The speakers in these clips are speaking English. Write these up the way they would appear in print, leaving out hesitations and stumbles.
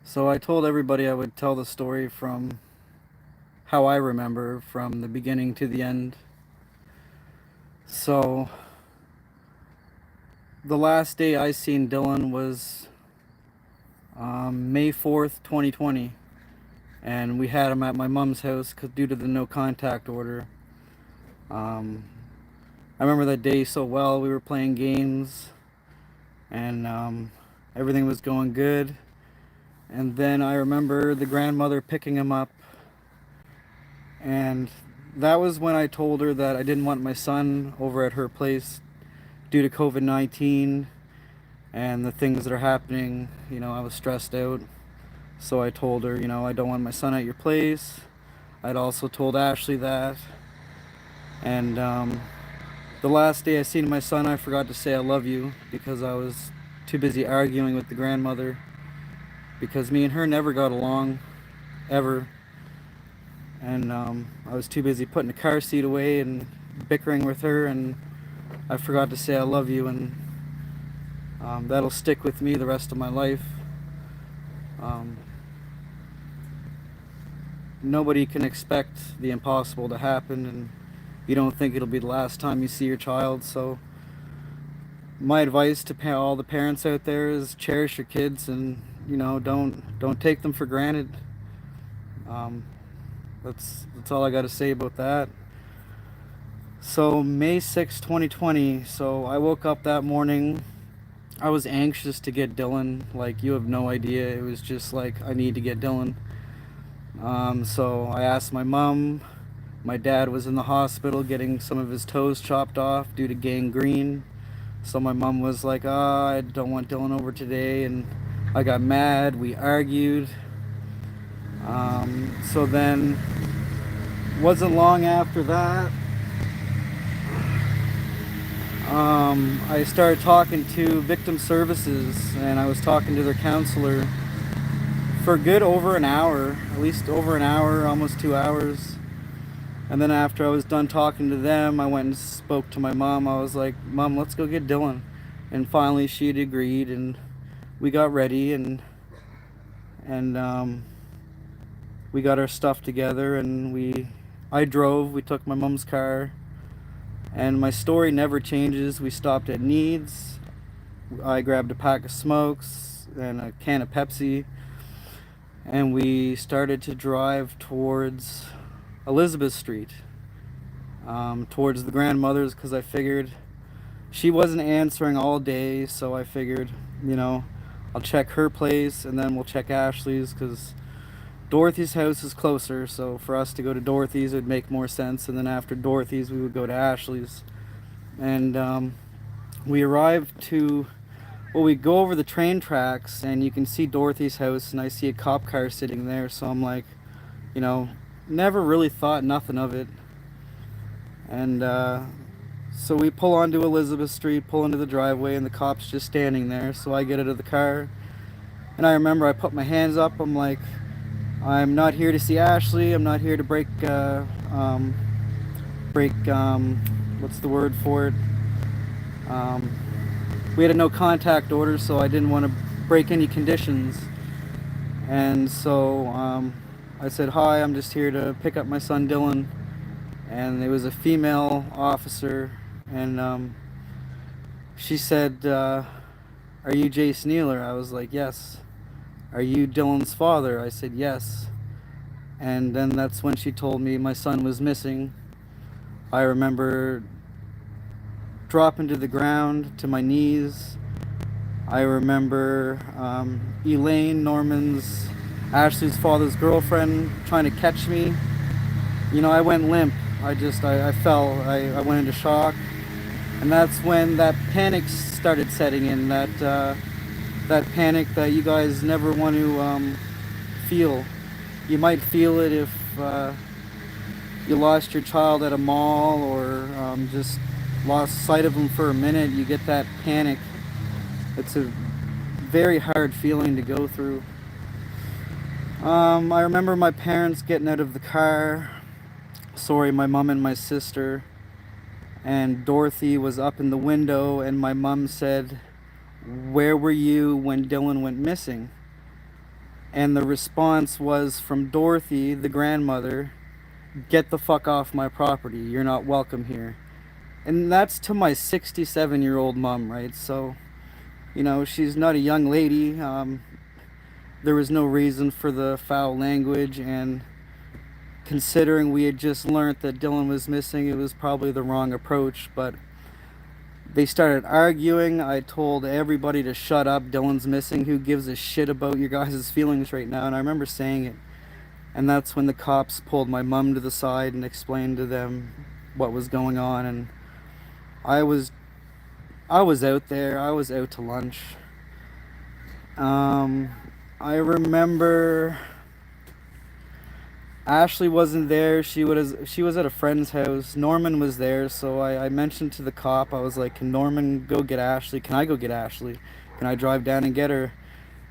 So I told everybody I would tell the story from how I remember, from the beginning to the end. So the last day I seen Dylan was May 4th, 2020. And we had him at my mom's house due to the no contact order. Um, I remember that day so well. We were playing games and everything was going good. And then I remember the grandmother picking him up, and that was when I told her that I didn't want my son over at her place due to COVID-19 and the things that are happening. I was stressed out. So I told her, I don't want my son at your place. I'd also told Ashley that. And the last day I seen my son, I forgot to say I love you because I was too busy arguing with the grandmother, because me and her never got along, ever. And I was too busy putting the car seat away and bickering with her, and I forgot to say I love you, and that'll stick with me the rest of my life. Um, Nobody can expect the impossible to happen, and you don't think it'll be the last time you see your child. So my advice to all the parents out there is cherish your kids, and don't take them for granted. Um, that's all I got to say about that. So May 6th, 2020. So I woke up that morning. I was anxious to get Dylan. Like, you have no idea. It was just like, I need to get Dylan. So I asked my mom. My dad was in the hospital getting some of his toes chopped off due to gangrene. So my mom was like, I don't want Dylan over today. And I got mad. We argued. So then, wasn't long after that, I started talking to victim services, and I was talking to their counselor for a good over an hour, at least over an hour, almost 2 hours. And then after I was done talking to them, I went and spoke to my mom. I was like, Mom, let's go get Dylan. And finally she had agreed, and we got ready, and we got our stuff together, and I drove. We took my mom's car, and my story never changes. We stopped at Needs. I grabbed a pack of smokes and a can of Pepsi, and we started to drive towards Elizabeth Street, towards the grandmother's, because I figured she wasn't answering all day. So I figured, I'll check her place, and then we'll check Ashley's, because Dorothy's house is closer. So for us to go to Dorothy's, it would make more sense. And then after Dorothy's, we would go to Ashley's. And we arrived to, well, we go over the train tracks, and you can see Dorothy's house, and I see a cop car sitting there. So I'm like, never really thought nothing of it. And so we pull onto Elizabeth Street, pull into the driveway, and the cop's just standing there. So I get out of the car, and I remember I put my hands up. I'm like, I'm not here to see Ashley. I'm not here to break, what's the word for it? We had a no contact order, so I didn't want to break any conditions. And so I said, hi, I'm just here to pick up my son Dylan. And it was a female officer, and she said, are you Jason Ehler? I was like, yes. Are you Dylan's father? I said, yes. And then that's when she told me my son was missing. I remember dropping to the ground to my knees. I remember Elaine, Ashley's father's girlfriend, trying to catch me. I went limp. I fell. I went into shock. And that's when that panic started setting in, that panic that you guys never want to feel. You might feel it if you lost your child at a mall, or just lost sight of him for a minute. You get that panic. It's a very hard feeling to go through. I remember my parents getting out of the car. Sorry, my mom and my sister. And Dorothy was up in the window, and my mom said, where were you when Dylan went missing? And the response was from Dorothy, the grandmother, "Get the fuck off my property. You're not welcome here." And that's to my 67-year-old mom, right? So, she's not a young lady. There was no reason for the foul language, and considering we had just learned that Dylan was missing, it was probably the wrong approach. But they started arguing. I told everybody to shut up. Dylan's missing. Who gives a shit about your guys' feelings right now? And I remember saying it. And that's when the cops pulled my mom to the side and explained to them what was going on. And I was out there. I was out to lunch. I remember Ashley wasn't there. She was at a friend's house. Norman was there, so I mentioned to the cop, I was like, "Can Norman go get Ashley? Can I go get Ashley? Can I drive down and get her?"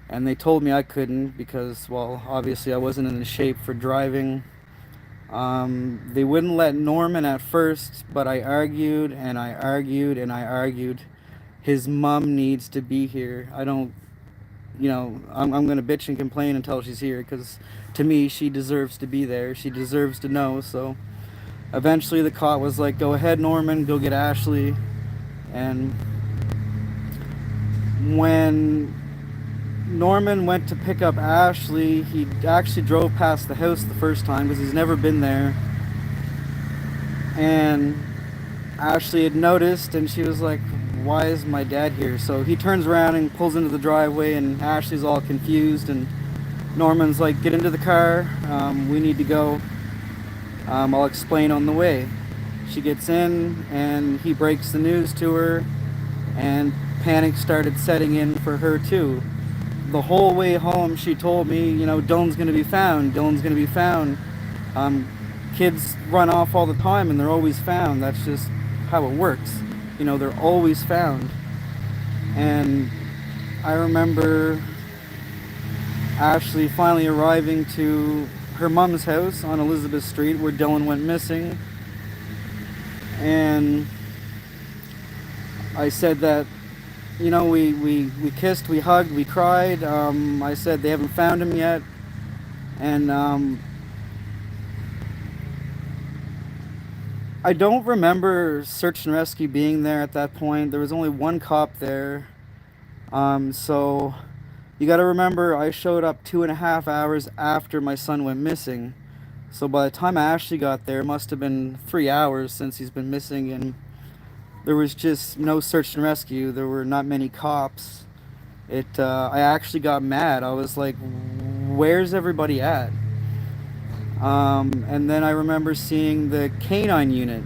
And they told me I couldn't because, well, obviously I wasn't in the shape for driving. They wouldn't let Norman at first, but I argued and I argued and I argued. His mom needs to be here. I don't, I'm going to bitch and complain until she's here, because to me, she deserves to be there. She deserves to know. So eventually the cop was like, "Go ahead, Norman, go get Ashley." And when Norman went to pick up Ashley, he actually drove past the house the first time because he's never been there. And Ashley had noticed, and she was like, "Why is my dad here?" So he turns around and pulls into the driveway, and Ashley's all confused, and Norman's like, "Get into the car, we need to go. I'll explain on the way." She gets in, and he breaks the news to her, and panic started setting in for her too. The whole way home, she told me, "Dylan's going to be found. Dylan's going to be found." Kids run off all the time, and they're always found. That's just how it works. They're always found. And I remember Ashley finally arriving to her mom's house on Elizabeth Street, where Dylan went missing. And I said that, we kissed, we hugged, we cried. I said they haven't found him yet. And I don't remember search and rescue being there at that point. There was only one cop there. So you got to remember, I showed up 2.5 hours after my son went missing. So by the time Ashley got there, it must have been 3 hours since he's been missing, and there was just no search and rescue. There were not many cops. I actually got mad. I was like, "Where's everybody at?" And then I remember seeing the canine unit,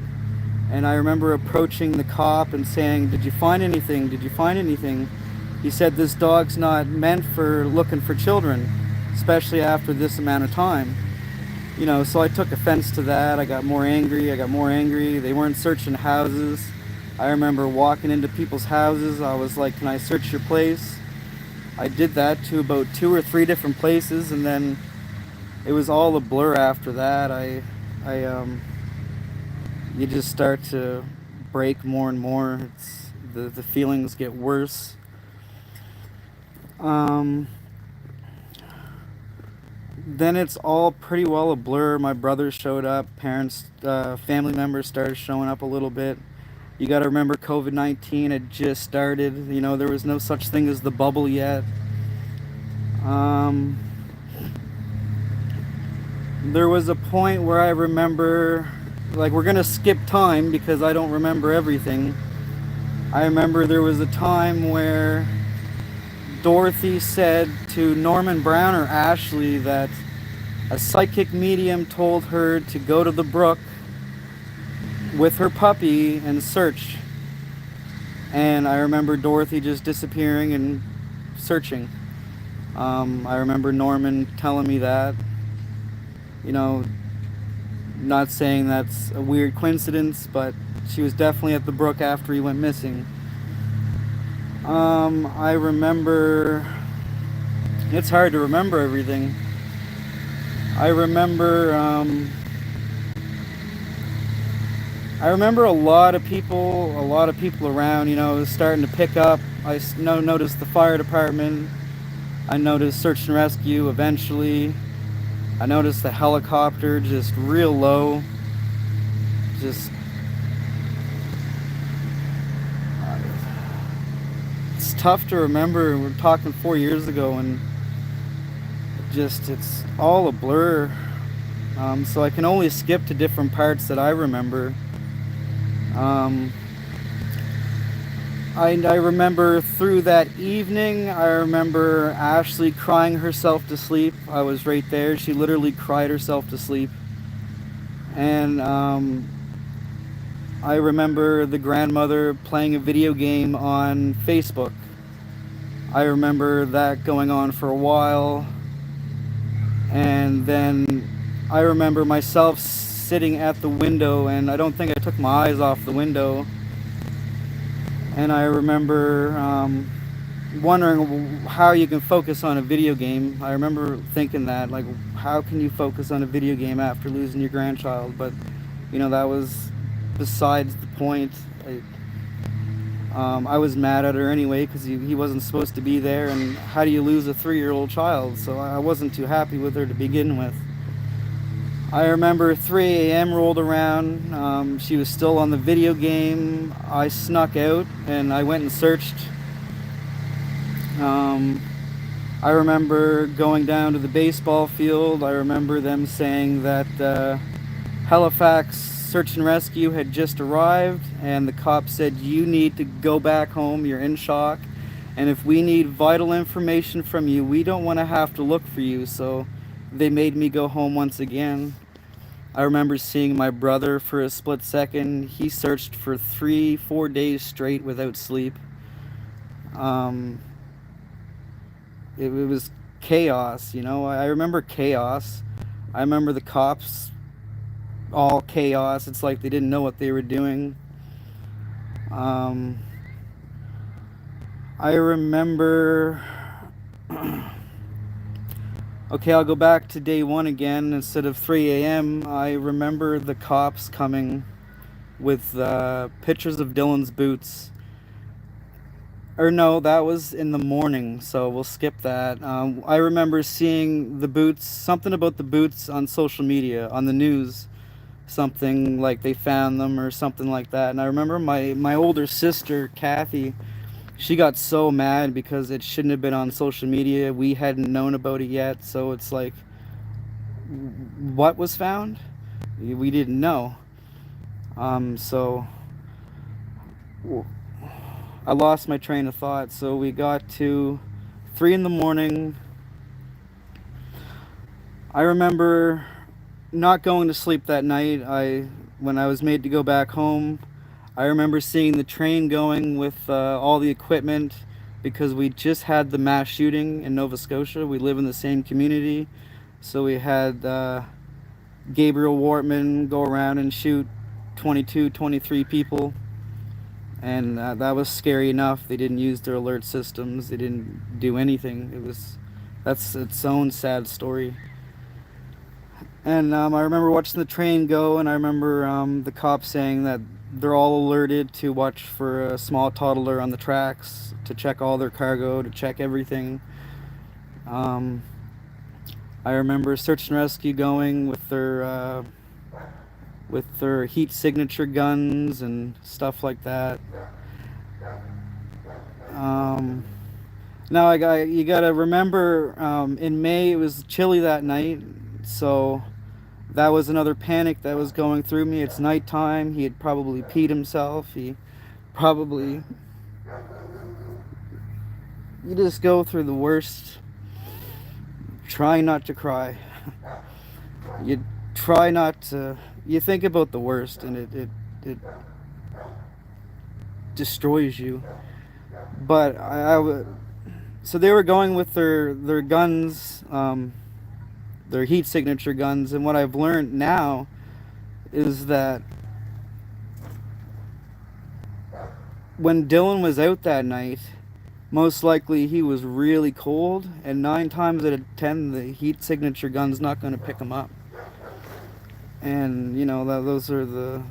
and I remember approaching the cop and saying, "Did you find anything? Did you find anything?" He said, "This dog's not meant for looking for children, especially after this amount of time." So I took offense to that. I got more angry. They weren't searching houses. I remember walking into people's houses. I was like, "Can I search your place?" I did that to about 2 or 3 different places, and then it was all a blur after that. You just start to break more and more. The feelings get worse. Then it's all pretty well a blur. My brother showed up. Parents, family members started showing up a little bit. You got to remember, COVID-19 had just started. There was no such thing as the bubble yet. There was a point where I remember, like, we're going to skip time because I don't remember everything. I remember there was a time where Dorothy said to Norman Brown or Ashley that a psychic medium told her to go to the brook with her puppy and search. And I remember Dorothy just disappearing and searching. I remember Norman telling me that. Not saying that's a weird coincidence, but she was definitely at the brook after he went missing. I remember, it's hard to remember everything. I remember a lot of people around, starting to pick up. I noticed the fire department. I noticed search and rescue eventually. I noticed the helicopter just real low. Just, it's tough to remember. We're talking 4 years ago, and it's all a blur. So I can only skip to different parts that I remember. Um, I remember through that evening, I remember Ashley crying herself to sleep. I was right there. She literally cried herself to sleep. And I remember the grandmother playing a video game on Facebook. I remember that going on for a while. And then I remember myself sitting at the window, and I don't think I took my eyes off the window. And I remember wondering how you can focus on a video game. I remember thinking that, like, how can you focus on a video game after losing your grandchild? But, that was besides the point. I was mad at her anyway because he wasn't supposed to be there, and how do you lose a 3-year-old child? So I wasn't too happy with her to begin with. I remember 3 a.m. rolled around. She was still on the video game. I snuck out and I went and searched. I remember going down to the baseball field. I remember them saying that Halifax Search and Rescue had just arrived, and the cop said, "You need to go back home. You're in shock. And if we need vital information from you, we don't want to have to look for you." So they made me go home once again. I remember seeing my brother for a split second. He searched for 3-4 days straight without sleep. It was chaos, I remember chaos. I remember the cops, all chaos. It's like they didn't know what they were doing. I remember... Okay, I'll go back to day one again. Instead of 3 a.m., I remember the cops coming with pictures of Dylan's boots. Or no, that was in the morning, so we'll skip that. I remember seeing the boots, something about the boots on social media, on the news. Something like they found them or something like that. And I remember my older sister, Kathy, she got so mad because it shouldn't have been on social media. We hadn't known about it yet, so it's like, what was found? We didn't know. So I lost my train of thought. So we got to 3 in the morning. I remember not going to sleep that night. When I was made to go back home, I remember seeing the train going with all the equipment, because we just had the mass shooting in Nova Scotia. We live in the same community, so we had Gabriel Wortman go around and shoot 22, 23 people, and that was scary enough. They didn't use their alert systems. They didn't do anything. That's its own sad story. And I remember watching the train go, and I remember the cops saying that they're all alerted to watch for a small toddler on the tracks, to check all their cargo, to check everything. I remember search and rescue going with their heat signature guns and stuff like that. Now you gotta remember, in May it was chilly that night, so that was another panic that was going through me. It's nighttime. He had probably peed himself. You just go through the worst. Try not to cry. You try not to. You think about the worst, and it destroys you. But so they were going with their guns. Their heat signature guns, and what I've learned now is that when Dylan was out that night, most likely he was really cold, and 9 times out of 10 the heat signature gun's not going to pick him up. And those are the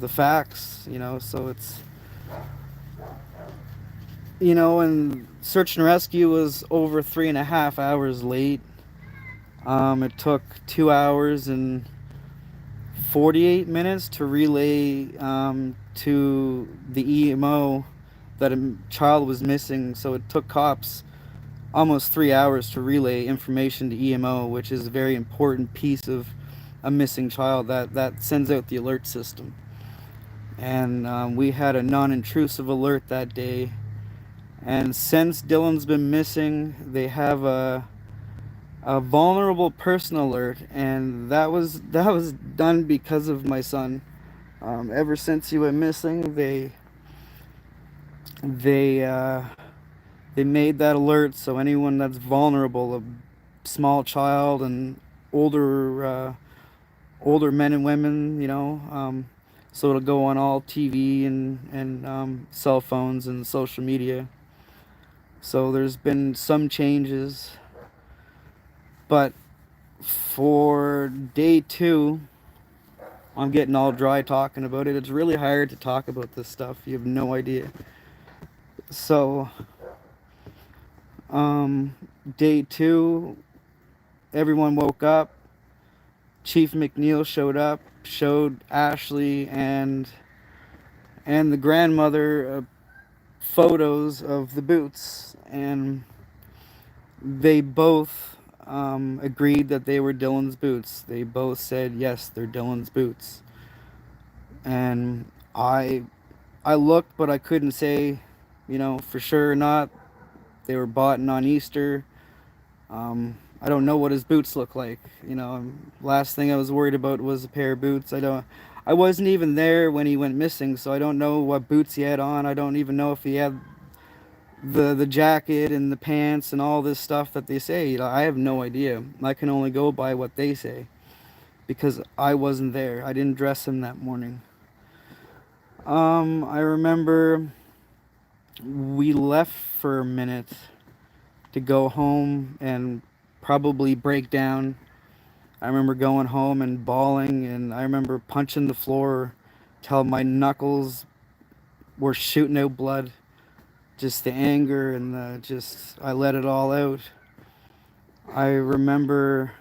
facts. So And search and rescue was over 3.5 hours late. It took 2 hours and 48 minutes to relay to the EMO that a child was missing. So it took cops almost 3 hours to relay information to EMO, which is a very important piece of a missing child that sends out the alert system. And we had a non-intrusive alert that day. And since Dylan's been missing, they have a vulnerable person alert, and that was done because of my son. Ever since he went missing, they uh, they made that alert so anyone that's vulnerable, a small child and older men and women, so it'll go on all TV and cell phones and social media. So there's been some changes, but for day two, I'm getting all dry talking about it. It's really hard to talk about this stuff. You have no idea. So, um, day two, everyone woke up. Chief McNeil showed up, showed Ashley and the grandmother photos of the boots, and they both agreed that they were Dylan's boots. They both said yes, they're Dylan's boots. And I looked, but I couldn't say, for sure or not. They were bought on Easter. I don't know what his boots look like. Last thing I was worried about was a pair of boots. I wasn't even there when he went missing, so I don't know what boots he had on. I don't even know if he had the jacket and the pants and all this stuff that they say. I have no idea. I can only go by what they say because I wasn't there. I didn't dress him that morning. I remember we left for a minute to go home and probably break down. I remember going home and bawling, and I remember punching the floor till my knuckles were shooting out blood. Just the anger and I let it all out. I remember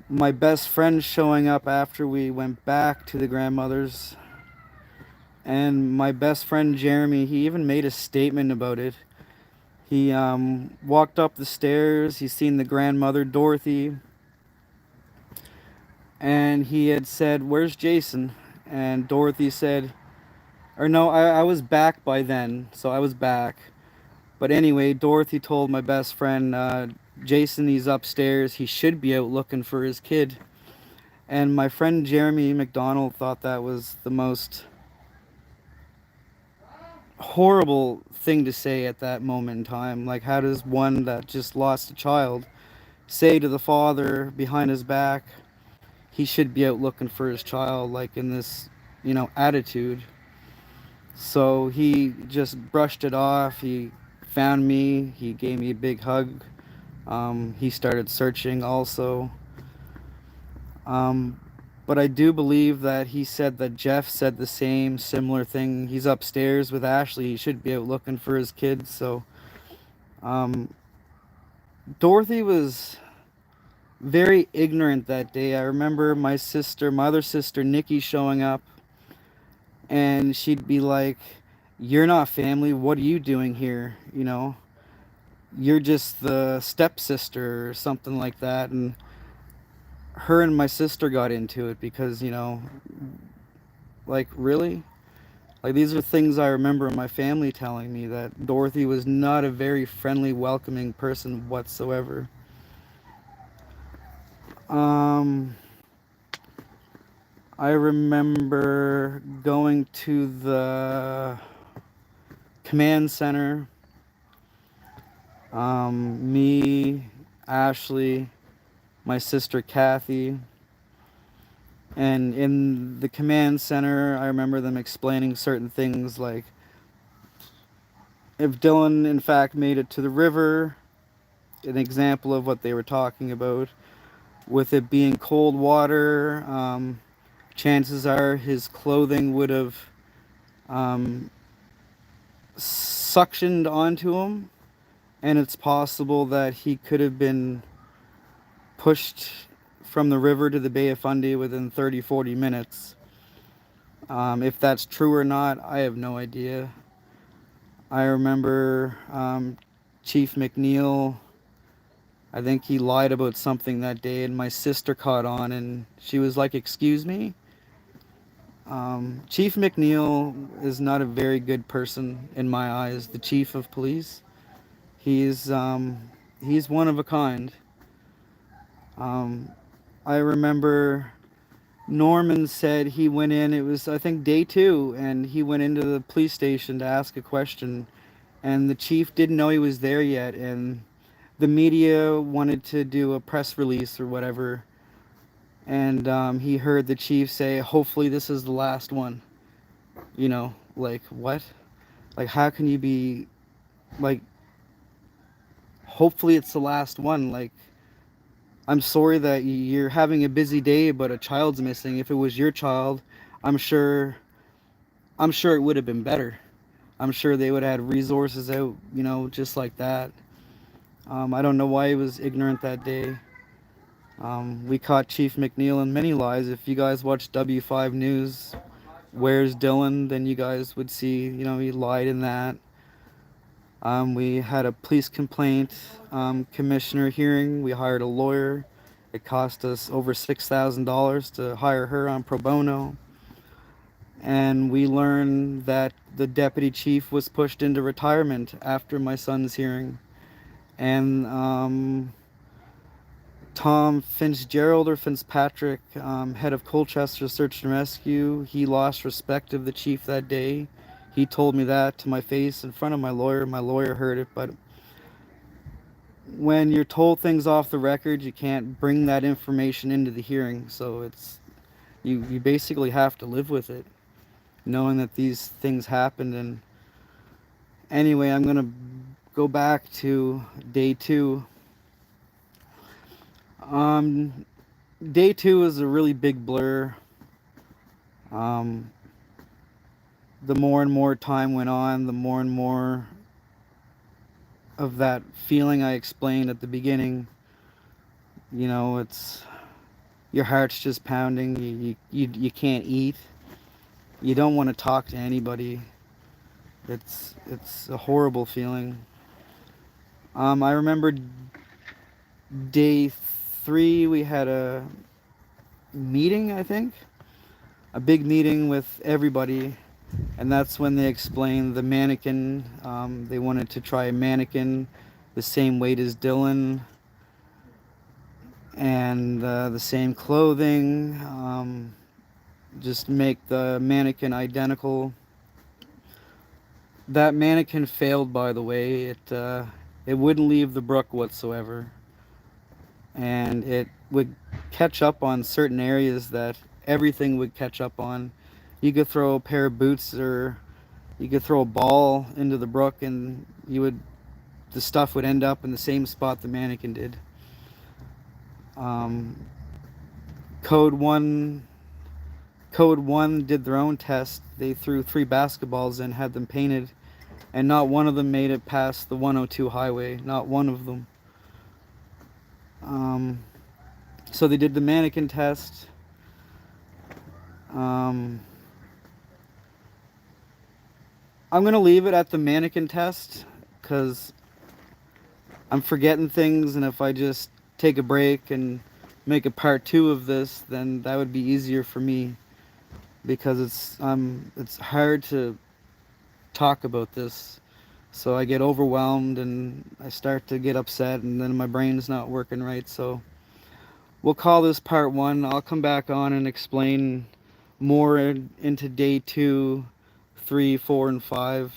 my best friend showing up after we went back to the grandmother's. And my best friend Jeremy, he even made a statement about it. He walked up the stairs, he seen the grandmother, Dorothy, and he had said, "Where's Jason?" And Dorothy said, or no, I was back by then, so I was back. But anyway, Dorothy told my best friend, Jason, he's upstairs, he should be out looking for his kid. And my friend Jeremy McDonald thought that was the most horrible thing to say at that moment in time. Like, how does one that just lost a child say to the father behind his back he should be out looking for his child, like in this, attitude? So he just brushed it off. He found me, he gave me a big hug. He started searching also. Um, but I do believe that he said that Jeff said the same similar thing. He's upstairs with Ashley. He should be out looking for his kids. So um, Dorothy was very ignorant that day. I remember my other sister Nikki, showing up, and she'd be like, "You're not family. What are you doing here? You're just the stepsister," or something like that. And her and my sister got into it because, like, really? Like, these are things I remember my family telling me, that Dorothy was not a very friendly, welcoming person whatsoever. Um, I remember going to the command center. Me, Ashley, my sister Kathy. And in the command center, I remember them explaining certain things, like if Dylan in fact made it to the river, an example of what they were talking about, with it being cold water, chances are his clothing would have suctioned onto him, and it's possible that he could have been pushed from the river to the Bay of Fundy within 30-40 minutes. If that's true or not, I have no idea. I remember Chief McNeil, I think he lied about something that day, and my sister caught on, and she was like, "Excuse me?" Chief McNeil is not a very good person in my eyes, the chief of police. He's one of a kind. Um, I remember Norman said he went in, it was I think day 2, and he went into the police station to ask a question, and the chief didn't know he was there yet, and the media wanted to do a press release or whatever, and he heard the chief say, "Hopefully this is the last one." You know, like, what? Like, how can you be, like, hopefully it's the last one? Like, I'm sorry that you're having a busy day, but a child's missing. If it was your child, I'm sure, I'm sure it would have been better. I'm sure they would have had resources out, you know, just like that. I don't know why he was ignorant that day. We caught Chief McNeil in many lies. If you guys watch W5 News, Where's Dylan, then you guys would see, you know, he lied in that. We had a police complaint commissioner hearing. We hired a lawyer. It cost us over $6,000 to hire her on pro bono. And we learned that the deputy chief was pushed into retirement after my son's hearing. And Tom Fitzgerald or Fitzpatrick, head of Colchester Search and Rescue, he lost respect of the chief that day. He told me that to my face in front of my lawyer. My lawyer heard it, but when you're told things off the record, you can't bring that information into the hearing. So it's you basically have to live with it, knowing that these things happened. And anyway, I'm gonna go back to day 2. Day 2 is a really big blur. The more and more time went on, the more and more of that feeling I explained at the beginning, you know, it's your heart's just pounding. You can't eat. You don't want to talk to anybody. It's a horrible feeling. I remember day 3 we had a meeting, I think, a big meeting with everybody, and that's when they explained the mannequin. They wanted to try a mannequin the same weight as Dylan and the same clothing, just make the mannequin identical. That mannequin failed, by the way. It wouldn't leave the brook whatsoever, and it would catch up on certain areas that everything would catch up on. You could throw a pair of boots, or you could throw a ball into the brook, and the stuff would end up in the same spot the mannequin did. Code 1 did their own test. They threw 3 basketballs in, had them painted, and not one of them made it past the 102 highway. Not one of them. So they did the mannequin test. I'm going to leave it at the mannequin test because I'm forgetting things, and if I just take a break and make a part 2 of this, then that would be easier for me, because it's hard to talk about this. So I get overwhelmed and I start to get upset, and then my brain's not working right. So we'll call this part 1. I'll come back on and explain more into day 2, 3, 4, and 5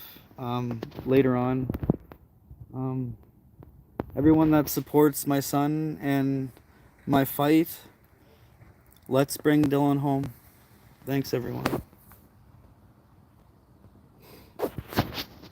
later on. Everyone that supports my son and my fight, let's bring Dylan home. Thanks, everyone.